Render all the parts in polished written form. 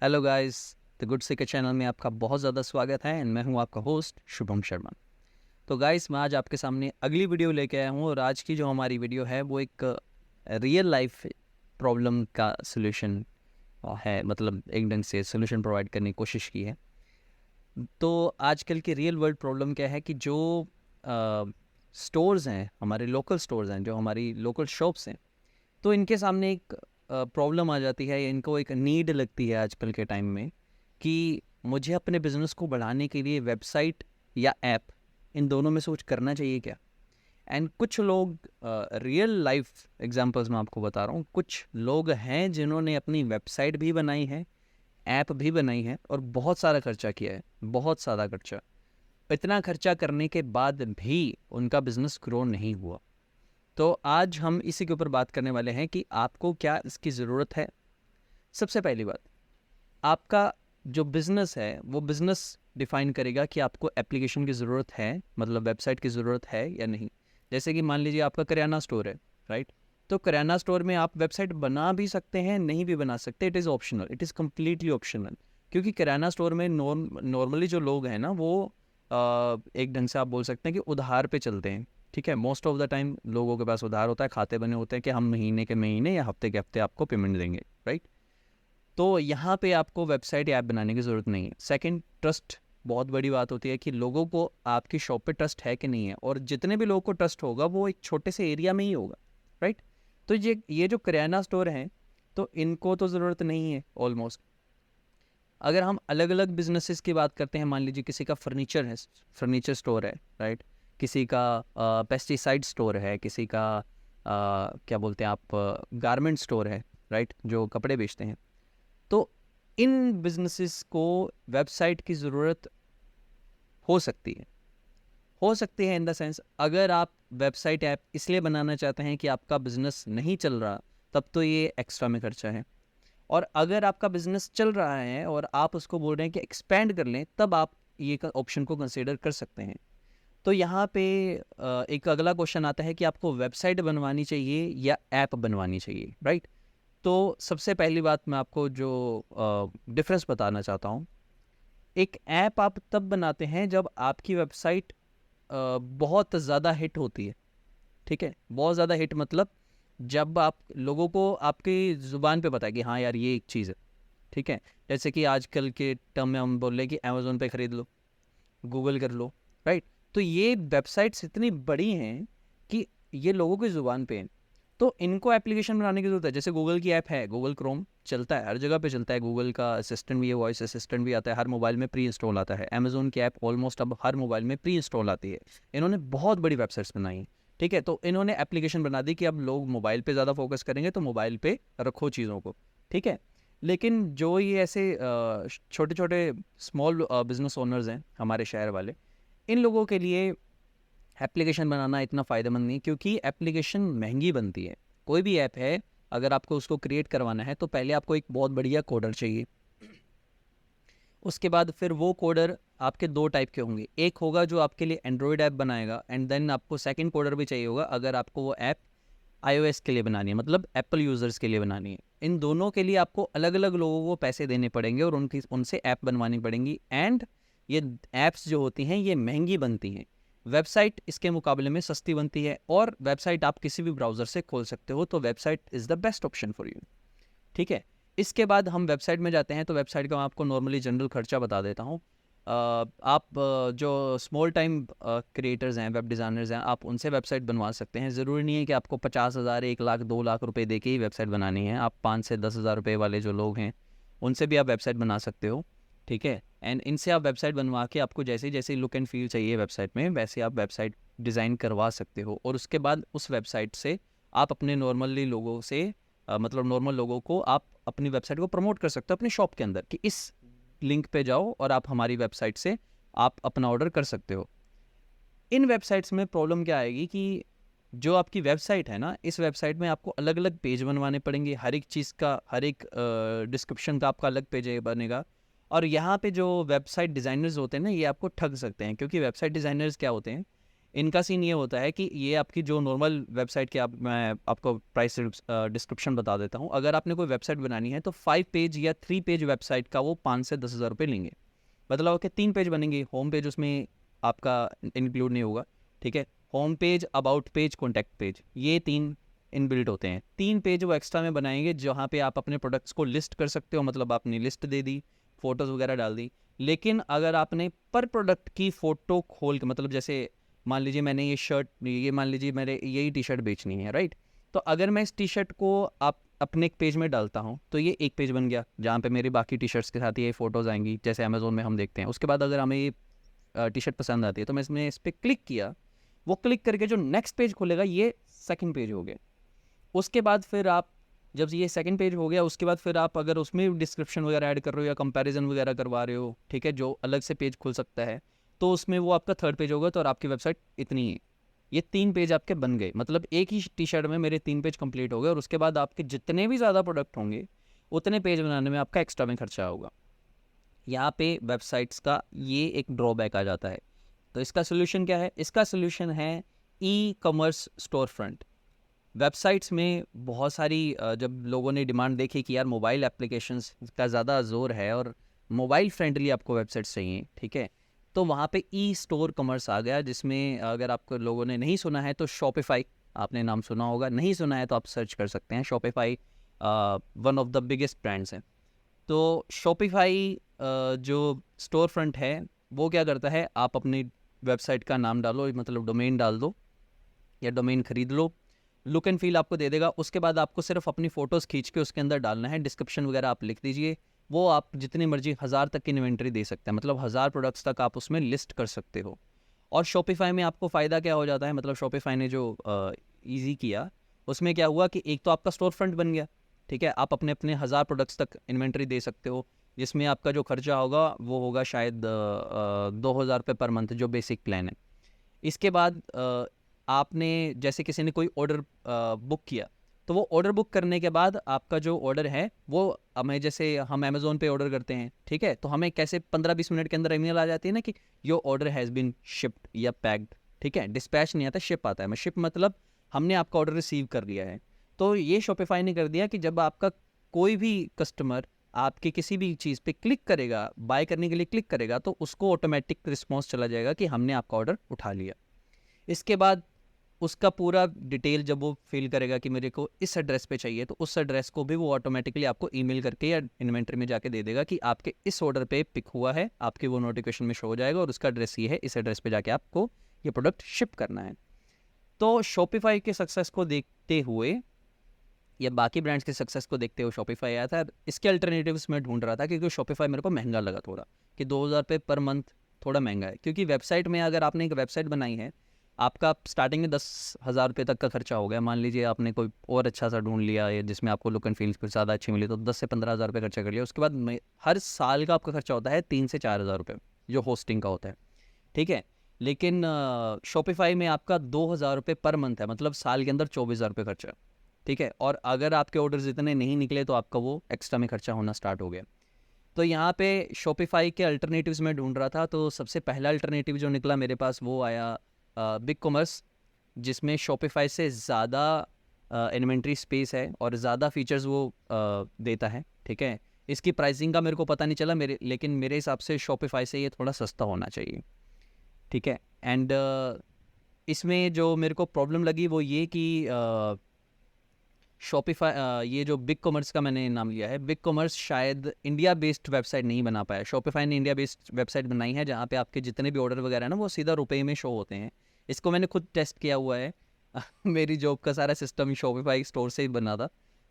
Hello guys, the good seeker channel में आपका बहुत ज़्यादा स्वागत है एंड मैं हूं आपका होस्ट शुभम शर्मा। तो गाइस, मैं आज आपके सामने अगली वीडियो लेके आया हूं और आज की जो हमारी वीडियो है वो एक रियल लाइफ प्रॉब्लम का सोल्यूशन है। मतलब एक ढंग से सोल्यूशन प्रोवाइड करने की कोशिश की है। तो आजकल की रियल वर्ल्ड प्रॉब्लम क्या है कि जो स्टोर्स हैं, हमारे लोकल स्टोर्स हैं, जो हमारी लोकल शॉप्स हैं, तो इनके सामने एक प्रॉब्लम आ जाती है या इनको एक नीड लगती है आजकल के टाइम में कि मुझे अपने बिजनेस को बढ़ाने के लिए वेबसाइट या ऐप, इन दोनों में से कुछ करना चाहिए क्या। एंड कुछ लोग, रियल लाइफ एग्जांपल्स मैं आपको बता रहा हूँ, कुछ लोग हैं जिन्होंने अपनी वेबसाइट भी बनाई है, ऐप भी बनाई है और बहुत सारा खर्चा किया है, बहुत सारा खर्चा। इतना खर्चा करने के बाद भी उनका बिजनेस ग्रो नहीं हुआ। तो आज हम इसी के ऊपर बात करने वाले हैं कि आपको क्या इसकी ज़रूरत है। सबसे पहली बात, आपका जो बिज़नेस है वो बिज़नेस डिफ़ाइन करेगा कि आपको एप्लीकेशन की ज़रूरत है, मतलब वेबसाइट की ज़रूरत है या नहीं। जैसे कि मान लीजिए आपका करियाना स्टोर है, राइट। तो करियाना स्टोर में आप वेबसाइट बना भी सकते हैं, नहीं भी बना सकते, it is optional, it is completely optional. क्योंकि करियाना स्टोर में नॉर्मली जो लोग हैं ना वो एक ढंग से आप बोल सकते हैं कि उधार पे चलते हैं। ठीक है, मोस्ट ऑफ द टाइम लोगों के पास उधार होता है, खाते बने होते हैं कि हम महीने के महीने या हफ्ते के हफ्ते आपको पेमेंट देंगे, राइट। तो यहाँ पे आपको वेबसाइट या ऐप बनाने की ज़रूरत नहीं है। सेकंड, ट्रस्ट बहुत बड़ी बात होती है कि लोगों को आपकी शॉप पे ट्रस्ट है कि नहीं है, और जितने भी लोगों को ट्रस्ट होगा वो एक छोटे से एरिया में ही होगा, राइट। तो ये जो करियाना स्टोर हैं, तो इनको तो ज़रूरत नहीं है ऑलमोस्ट। अगर हम अलग अलग बिजनेसेस की बात करते हैं, मान लीजिए किसी का फर्नीचर है, फर्नीचर स्टोर है, राइट। किसी का पेस्टिसाइड स्टोर है, किसी का क्या बोलते हैं आप, गारमेंट स्टोर है, राइट, जो कपड़े बेचते हैं। तो इन बिजनेसेस को वेबसाइट की ज़रूरत हो सकती है, हो सकती है इन द सेंस, अगर आप वेबसाइट ऐप इसलिए बनाना चाहते हैं कि आपका बिजनेस नहीं चल रहा, तब तो ये एक्स्ट्रा में खर्चा है। और अगर आपका बिजनेस चल रहा है और आप उसको बोल रहे हैं कि एक्सपेंड कर लें, तब आप ये ऑप्शन को कंसिडर कर सकते हैं। तो यहाँ पे एक अगला क्वेश्चन आता है कि आपको वेबसाइट बनवानी चाहिए या ऐप बनवानी चाहिए, राइट। तो सबसे पहली बात मैं आपको जो डिफरेंस बताना चाहता हूँ, एक ऐप आप तब बनाते हैं जब आपकी वेबसाइट बहुत ज़्यादा हिट होती है। ठीक है, बहुत ज़्यादा हिट मतलब जब आप लोगों को आपकी ज़ुबान पे पता है कि हाँ यार ये एक चीज़ है। ठीक है, जैसे कि आजकल के टर्म में हम बोल रहे हैं कि अमेज़ोन पे ख़रीद लो, गूगल कर लो, राइट। तो ये वेबसाइट्स इतनी बड़ी हैं कि ये लोगों की ज़ुबान पे हैं। तो इनको एप्लीकेशन बनाने की ज़रूरत है। जैसे गूगल की ऐप है, गूगल क्रोम चलता है, हर जगह पे चलता है। गूगल का असिस्टेंट भी है, वॉइस असिस्टेंट भी आता है, हर मोबाइल में प्री इंस्टॉल आता है। अमेज़न की ऐप ऑलमोस्ट अब हर मोबाइल में प्री इंस्टॉल आती है। इन्होंने बहुत बड़ी वेबसाइट्स बनाई हैं, ठीक है। तो इन्होंने एप्लीकेशन बना दी कि अब लोग मोबाइल पे ज़्यादा फोकस करेंगे, तो मोबाइल पे रखो चीज़ों को, ठीक है। लेकिन जो ये ऐसे छोटे छोटे स्मॉल बिजनेस ओनर्स हैं हमारे शहर वाले, इन लोगों के लिए एप्लीकेशन बनाना इतना फ़ायदेमंद नहीं, क्योंकि एप्लीकेशन महंगी बनती है। कोई भी ऐप है, अगर आपको उसको क्रिएट करवाना है तो पहले आपको एक बहुत बढ़िया कोडर चाहिए। उसके बाद फिर वो कोडर आपके दो टाइप के होंगे। एक होगा जो आपके लिए एंड्रॉयड ऐप बनाएगा, एंड देन आपको सेकंड कोडर भी चाहिए होगा अगर आपको वो ऐप iOS के लिए बनानी है, मतलब एप्पल यूज़र्स के लिए बनानी है। इन दोनों के लिए आपको अलग अलग लोगों को पैसे देने पड़ेंगे और उनसे ऐप बनवानी पड़ेंगी। एंड ये ऐप्स जो होती हैं ये महंगी बनती हैं। वेबसाइट इसके मुकाबले में सस्ती बनती है, और वेबसाइट आप किसी भी ब्राउज़र से खोल सकते हो, तो website is the best option for you, ठीक है। इसके बाद हम वेबसाइट में जाते हैं, तो वेबसाइट का मैं आपको नॉर्मली जनरल खर्चा बता देता हूँ। आप जो स्मॉल टाइम क्रिएटर्स हैं, वेब डिज़ाइनर्स हैं, आप उनसे वेबसाइट बनवा सकते हैं। ज़रूरी नहीं है कि आपको 50,000, 1 लाख, 2 लाख रुपए दे के ही वेबसाइट बनानी है। आप 5 से 10,000 रुपये वाले जो लोग हैं, उनसे भी आप वेबसाइट बना सकते हो, ठीक है। एंड इनसे आप वेबसाइट बनवा के आपको जैसे जैसे लुक एंड फील चाहिए वेबसाइट में, वैसे आप वेबसाइट डिज़ाइन करवा सकते हो। और उसके बाद उस वेबसाइट से आप अपने नॉर्मली लोगों से मतलब नॉर्मल लोगों को आप अपनी वेबसाइट को प्रमोट कर सकते हो अपनी शॉप के अंदर, कि इस लिंक पे जाओ और आप हमारी वेबसाइट से आप अपना ऑर्डर कर सकते हो। इन वेबसाइट्स में प्रॉब्लम क्या आएगी कि जो आपकी वेबसाइट है ना, इस वेबसाइट में आपको अलग अलग पेज बनवाने पड़ेंगे, हर एक चीज़ का, हर एक डिस्क्रिप्शन का आपका अलग पेज बनेगा। और यहाँ पे जो वेबसाइट डिज़ाइनर्स होते हैं ना, ये आपको ठग सकते हैं, क्योंकि वेबसाइट डिज़ाइनर्स क्या होते हैं, इनका सीन ये होता है कि ये आपकी जो नॉर्मल वेबसाइट की मैं आपको प्राइस डिस्क्रिप्शन बता देता हूँ। अगर आपने कोई वेबसाइट बनानी है तो 5 पेज या 3 पेज वेबसाइट का वो 5 से 10 हज़ार रुपये लेंगे। मतलब कि 3 पेज बनेंगे, होम पेज उसमें आपका इंक्लूड नहीं होगा, ठीक है। Home page, about page, contact page, ये 3 इनबिल्ट होते हैं। 3 पेज वो एक्स्ट्रा में बनाएंगे जहाँ पे आप अपने प्रोडक्ट्स को लिस्ट कर सकते हो, मतलब आपने लिस्ट दे दी, फोटोज़ वगैरह डाल दी। लेकिन अगर आपने पर प्रोडक्ट की फ़ोटो खोल के, मतलब जैसे मान लीजिए मैंने ये मान लीजिए मेरे यही टी शर्ट बेचनी है, राइट। तो अगर मैं इस टी शर्ट को आप अपने एक पेज में डालता हूँ तो ये एक पेज बन गया जहाँ पे मेरी बाकी टी शर्ट्स के साथ ये फ़ोटोज़ आएंगी, जैसे अमेज़ोन में हम देखते हैं। उसके बाद अगर हमें ये टी शर्ट पसंद आती है तो मैं इसमें इस पर क्लिक किया, वो क्लिक करके जो नेक्स्ट पेज खुलेगा ये सेकंड पेज हो गया। उसके बाद फिर आप, जब ये सेकंड पेज हो गया, उसके बाद फिर आप अगर उसमें डिस्क्रिप्शन वगैरह ऐड कर रहे हो या कंपैरिजन वगैरह करवा रहे हो, ठीक है, जो अलग से पेज खुल सकता है, तो उसमें वो आपका थर्ड पेज होगा। तो और आपकी वेबसाइट इतनी है, ये 3 पेज आपके बन गए। मतलब एक ही टी शर्ट में मेरे 3 पेज कंप्लीट हो गए, और उसके बाद आपके जितने भी ज़्यादा प्रोडक्ट होंगे उतने पेज बनाने में आपका एक्स्ट्रा में खर्चा होगा। यहाँ पे वेबसाइट्स का ये एक ड्रॉबैक आ जाता है। तो इसका सोल्यूशन क्या है? इसका सोल्यूशन है e commerce store front. Websites में बहुत सारी जब लोगों ने डिमांड देखी कि यार मोबाइल एप्लीकेशंस का ज़्यादा जोर है और मोबाइल फ्रेंडली आपको वेबसाइट्स चाहिए, ठीक है, तो वहाँ पे ई स्टोर कॉमर्स आ गया, जिसमें अगर आपको लोगों ने नहीं सुना है तो शॉपिफाई, आपने नाम सुना होगा, नहीं सुना है तो आप सर्च कर सकते हैं। Shopify one of the biggest brands हैं। तो शॉपिफाई जो स्टोर फ्रंट है वो क्या करता है, आप अपनी वेबसाइट का नाम डालो, मतलब डोमेन डाल दो या डोमेन खरीद लो, लुक एंड फील आपको दे देगा। उसके बाद आपको सिर्फ अपनी फ़ोटोज़ खींच के उसके अंदर डालना है, डिस्क्रिप्शन वगैरह आप लिख दीजिए। वो आप जितनी मर्जी 1000 तक की इन्वेंट्री दे सकते हैं, मतलब 1000 प्रोडक्ट्स तक आप उसमें लिस्ट कर सकते हो। और शॉपिफाई में आपको फ़ायदा क्या हो जाता है, मतलब शॉपिफाई ने जो ईज़ी किया, उसमें क्या हुआ कि एक तो आपका स्टोर फ्रंट बन गया, ठीक है, आप अपने अपने 1000 प्रोडक्ट्स तक इन्वेंट्री दे सकते हो, जिसमें आपका जो खर्चा होगा वो होगा शायद 2000 रुपये पर मंथ, जो बेसिक प्लान है। इसके बाद आपने जैसे किसी ने कोई ऑर्डर बुक किया, तो वो ऑर्डर बुक करने के बाद आपका जो ऑर्डर है वो हमें, जैसे हम अमेज़ोन पे ऑर्डर करते हैं, ठीक है, तो हमें कैसे 15-20 मिनट के अंदर ईमेल आ जाती है ना कि your order has been shipped या पैक्ड, ठीक है। डिस्पैच नहीं आता, शिप आता है। मैं शिप मतलब हमने आपका ऑर्डर रिसीव कर लिया है। तो ये शॉपिफाई ने कर दिया कि जब आपका कोई भी कस्टमर आपके किसी भी चीज़ पे क्लिक करेगा, बाय करने के लिए क्लिक करेगा, तो उसको ऑटोमेटिक रिस्पॉन्स चला जाएगा कि हमने आपका ऑर्डर उठा लिया। इसके बाद उसका पूरा डिटेल जब वो फिल करेगा कि मेरे को इस एड्रेस पे चाहिए, तो उस एड्रेस को भी वो ऑटोमेटिकली आपको ईमेल करके या इन्वेंटरी में जाके दे देगा कि आपके इस ऑर्डर पे पिक हुआ है, आपके वो नोटिफिकेशन में शो हो जाएगा, और उसका एड्रेस ये है, इस एड्रेस पे जाके आपको ये प्रोडक्ट शिप करना है। तो शॉपिफाई के सक्सेस को देखते हुए या बाकी ब्रांड्स के सक्सेस को देखते हुए शॉपिफाई आया था। इसके अल्टरनेटिव्स मैं ढूंढ रहा था, क्योंकि शॉपिफाई मेरे को महंगा लगा थोड़ा, कि 2000 रुपये पर मंथ थोड़ा महंगा है। क्योंकि वेबसाइट में अगर आपने एक वेबसाइट बनाई है, आपका स्टार्टिंग में 10,000 रुपये तक का खर्चा हो गया, मान लीजिए आपने कोई और अच्छा सा ढूंढ लिया है जिसमें आपको लुक एंड फील कुछ ज़्यादा अच्छी मिली, तो 10 से 15,000 रुपये खर्चा कर लिया। उसके बाद हर साल का आपका खर्चा होता है 3 से 4,000 रुपये, जो होस्टिंग का होता है, ठीक है। लेकिन शॉपिफाई में आपका 2,000 रुपये पर मंथ है, मतलब साल के अंदर 24,000 रुपये खर्चा, ठीक है। और अगर आपके ऑर्डर्स इतने नहीं निकले तो आपका वो एक्स्ट्रा में खर्चा होना स्टार्ट हो गया। तो यहाँ पे शॉपिफाई के अल्टरनेटिव्स में ढूंढ रहा था, तो सबसे पहला अल्टरनेटिव जो निकला मेरे पास वो आया बिग कॉमर्स, जिसमें शॉपिफाई से ज़्यादा इन्वेंट्री स्पेस है और ज़्यादा फीचर्स वो देता है, ठीक है। इसकी प्राइसिंग का मेरे को पता नहीं चला लेकिन मेरे हिसाब से शॉपिफाई से ये थोड़ा सस्ता होना चाहिए, ठीक है। एंड इसमें जो मेरे को प्रॉब्लम लगी वो ये कि शॉपिफाई, ये जो बिग कॉमर्स का मैंने नाम लिया है, बिग कॉमर्स शायद इंडिया बेस्ड वेबसाइट नहीं बना पाया। शॉपिफाई ने इंडिया बेस्ड वेबसाइट बनाई है जहाँ पे आपके जितने भी ऑर्डर वगैरह है ना वो सीधा रुपए में शो होते हैं। इसको मैंने खुद टेस्ट किया हुआ है मेरी जॉब का सारा सिस्टम शॉपिफाई स्टोर से ही बना था,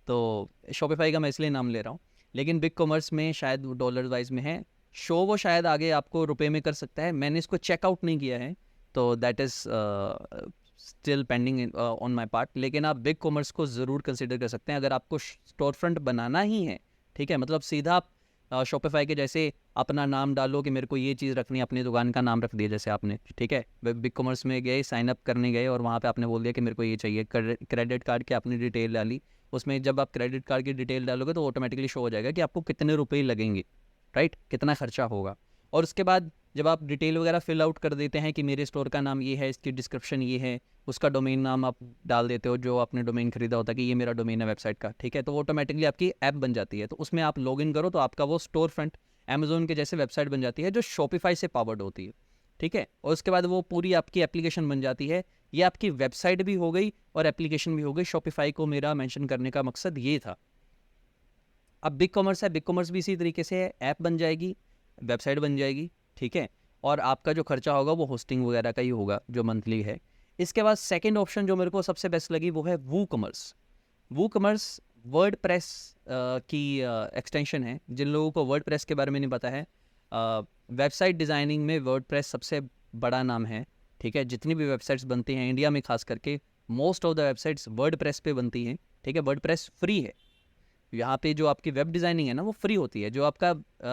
तो शॉपिफाई का मैं इसलिए नाम ले रहा हूँ। लेकिन बिग कॉमर्स में शायद डॉलर वाइज में है शो, वो शायद आगे आपको रुपए में कर सकता है। मैंने इसको चेकआउट नहीं किया है, तो that is still pending on my part. लेकिन आप बिग कॉमर्स को ज़रूर कंसिडर कर सकते हैं अगर आपको स्टोर फ्रंट बनाना ही है, ठीक है। मतलब सीधा आप शॉपिफाई के जैसे अपना नाम डालो कि मेरे को ये चीज़ रखनी है, अपनी दुकान का नाम रख दिया जैसे आपने, ठीक है। बिग कॉमर्स में गए, साइन अप करने गए और वहाँ पे आपने बोल दिया कि मेरे को ये चाहिए, क्रेडिट कार्ड की आपने डिटेल डाली। उसमें जब आप क्रेडिट कार्ड की डिटेल डालोगे तो ऑटोमेटिकली शो हो जाएगा कि आपको कितने रुपए लगेंगे, राइट, कितना खर्चा होगा। और उसके बाद जब आप डिटेल वगैरह फिल आउट कर देते हैं कि मेरे स्टोर का नाम ये है, इसकी डिस्क्रिप्शन ये है, उसका डोमेन नाम आप डाल देते हो जो आपने डोमेन खरीदा होता है कि ये मेरा डोमेन है वेबसाइट का, ठीक है, तो वो ऑटोमेटिकली आपकी ऐप बन जाती है। तो उसमें आप लॉगिन करो तो आपका वो स्टोर फ्रंट अमेजोन के जैसे वेबसाइट बन जाती है जो शॉपिफाई से पावर्ड होती है, ठीक है। और उसके बाद वो पूरी आपकी एप्लीकेशन बन जाती है। ये आपकी वेबसाइट भी हो गई और एप्लीकेशन भी हो गई। शॉपिफाई को मेरा मेंशन करने का मकसद ये था। अब बिग कॉमर्स है, बिग कॉमर्स भी इसी तरीके से है, ऐप बन जाएगी, वेबसाइट बन जाएगी, ठीक है, और आपका जो खर्चा होगा वो होस्टिंग वगैरह का ही होगा जो मंथली है। इसके बाद सेकेंड ऑप्शन जो मेरे को सबसे बेस्ट लगी वो है वू कॉमर्स। वू कॉमर्स वर्ड प्रेस की एक्सटेंशन है। जिन लोगों को वर्ड प्रेस के बारे में नहीं पता है, वेबसाइट डिज़ाइनिंग में वर्ड प्रेस सबसे बड़ा नाम है, ठीक है। जितनी भी वेबसाइट्स बनती हैं इंडिया में खास करके, most of the websites word press पे बनती हैं, ठीक है। वर्ड प्रेस फ्री है। यहाँ पे जो आपकी वेब डिज़ाइनिंग है ना वो फ्री होती है। जो आपका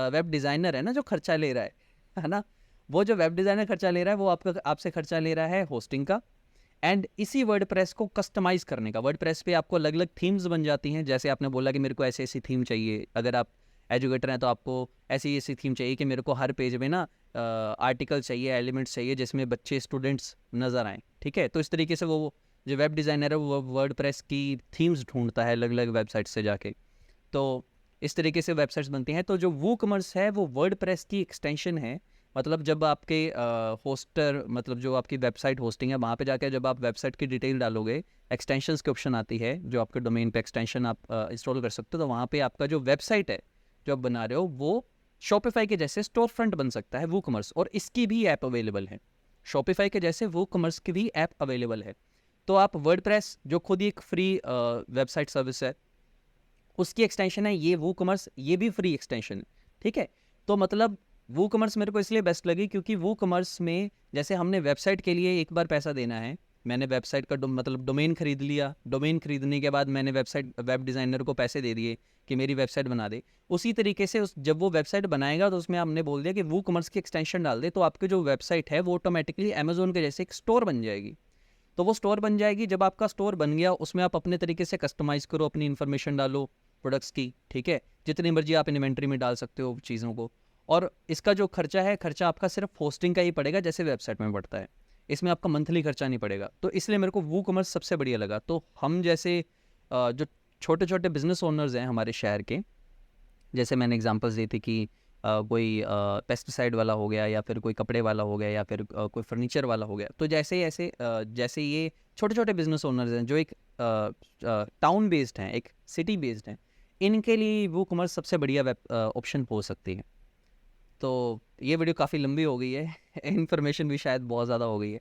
वेब डिज़ाइनर है ना जो खर्चा ले रहा है ना, वो जो वेब डिज़ाइनर खर्चा ले रहा है वो आपसे खर्चा ले रहा है होस्टिंग का एंड इसी वर्डप्रेस को कस्टमाइज़ करने का। वर्डप्रेस पे आपको अलग अलग थीम्स बन जाती हैं। जैसे आपने बोला कि मेरे को ऐसी ऐसी थीम चाहिए, अगर आप एजुकेटर हैं तो आपको ऐसी ऐसी थीम चाहिए कि मेरे को हर पेज में ना आर्टिकल चाहिए, एलिमेंट्स चाहिए जिसमें बच्चे स्टूडेंट्स नज़र आएँ, ठीक है। तो इस तरीके से वो जो वेब डिज़ाइनर है वो वर्डप्रेस की थीम्स ढूंढता है अलग अलग वेबसाइट से जाके। तो इस तरीके से वेबसाइट्स बनती हैं। तो जो वू कॉमर्स है वो वर्डप्रेस की एक्सटेंशन है। मतलब जब आपके होस्टर, मतलब जो आपकी वेबसाइट होस्टिंग है वहाँ पे जाकर जब आप वेबसाइट की डिटेल डालोगे, एक्सटेंशंस की ऑप्शन आती है जो आपके डोमेन पे एक्सटेंशन आप इंस्टॉल कर सकते हो। तो वहाँ पे आपका जो वेबसाइट है जो आप बना रहे हो वो शॉपिफाई के जैसे स्टोर फ्रंट बन सकता है वू कॉमर्स, और इसकी भी ऐप अवेलेबल है। शॉपिफाई के जैसे वू कॉमर्स की भी ऐप अवेलेबल है। तो आप वर्डप्रेस जो खुद ही एक फ्री वेबसाइट सर्विस है उसकी एक्सटेंशन है ये वू कॉमर्स, ये भी फ्री एक्सटेंशन है, ठीक है। तो मतलब वू कॉमर्स मेरे को इसलिए बेस्ट लगी क्योंकि वू कॉमर्स में जैसे हमने वेबसाइट के लिए एक बार पैसा देना है, मैंने वेबसाइट का मतलब डोमेन खरीद लिया, डोमेन खरीदने के बाद मैंने वेब डिज़ाइनर को पैसे दे दिए कि मेरी वेबसाइट बना दे। उसी तरीके से जब वो वेबसाइट बनाएगा तो उसमें आपने बोल दिया कि वू कॉमर्स की एक्सटेंशन डाल दे, तो आपकी जो वेबसाइट है वो ऑटोमेटिकली अमेजोन के जैसे एक स्टोर बन जाएगी। तो वो स्टोर बन जाएगी। जब आपका स्टोर बन गया उसमें आप अपने तरीके से कस्टमाइज़ करो, अपनी इन्फॉर्मेशन डालो प्रोडक्ट्स की, ठीक है। जितनी मर्जी आप इन्वेंट्री में डाल सकते हो चीज़ों को। और इसका जो खर्चा है, खर्चा आपका सिर्फ होस्टिंग का ही पड़ेगा जैसे वेबसाइट में पड़ता है। इसमें आपका मंथली खर्चा नहीं पड़ेगा। तो इसलिए मेरे को वू कॉमर्स सबसे बढ़िया लगा। तो हम जैसे जो छोटे छोटे बिजनेस ओनर्स हैं हमारे शहर के, जैसे मैंने एग्जांपल्स दी थी कि कोई पेस्टिसाइड वाला हो गया या फिर कोई कपड़े वाला हो गया या फिर कोई फर्नीचर वाला हो गया। तो जैसे ऐसे जैसे ये छोटे छोटे बिजनेस ओनर्स हैं जो एक टाउन बेस्ड हैं, एक सिटी बेस्ड हैं, इनके लिए वो कॉमर्स सबसे बढ़िया वेब ऑप्शन हो सकती है। तो ये वीडियो काफ़ी लंबी हो गई है इन्फॉर्मेशन भी शायद बहुत ज़्यादा हो गई है।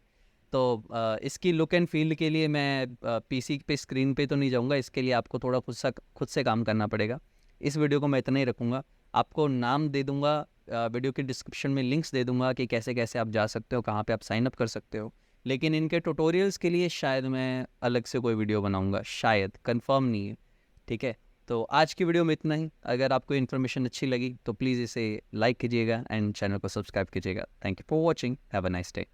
तो इसकी लुक एंड फील के लिए मैं पीसी पे स्क्रीन पे तो नहीं जाऊंगा, इसके लिए आपको थोड़ा खुद से काम करना पड़ेगा। इस वीडियो को मैं इतना ही रखूँगा। आपको नाम दे दूँगा, वीडियो के डिस्क्रिप्शन में लिंक्स दे दूँगा कि कैसे कैसे आप जा सकते हो, कहाँ पे आप साइन अप कर सकते हो। लेकिन इनके ट्यूटोरियल्स के लिए शायद मैं अलग से कोई वीडियो बनाऊँगा, शायद, कंफर्म नहीं है, ठीक है। तो आज की वीडियो में इतना ही। अगर आपको इन्फॉर्मेशन अच्छी लगी तो प्लीज़ इसे लाइक कीजिएगा एंड चैनल को सब्सक्राइब कीजिएगा। Thank you for watching. Have a nice day.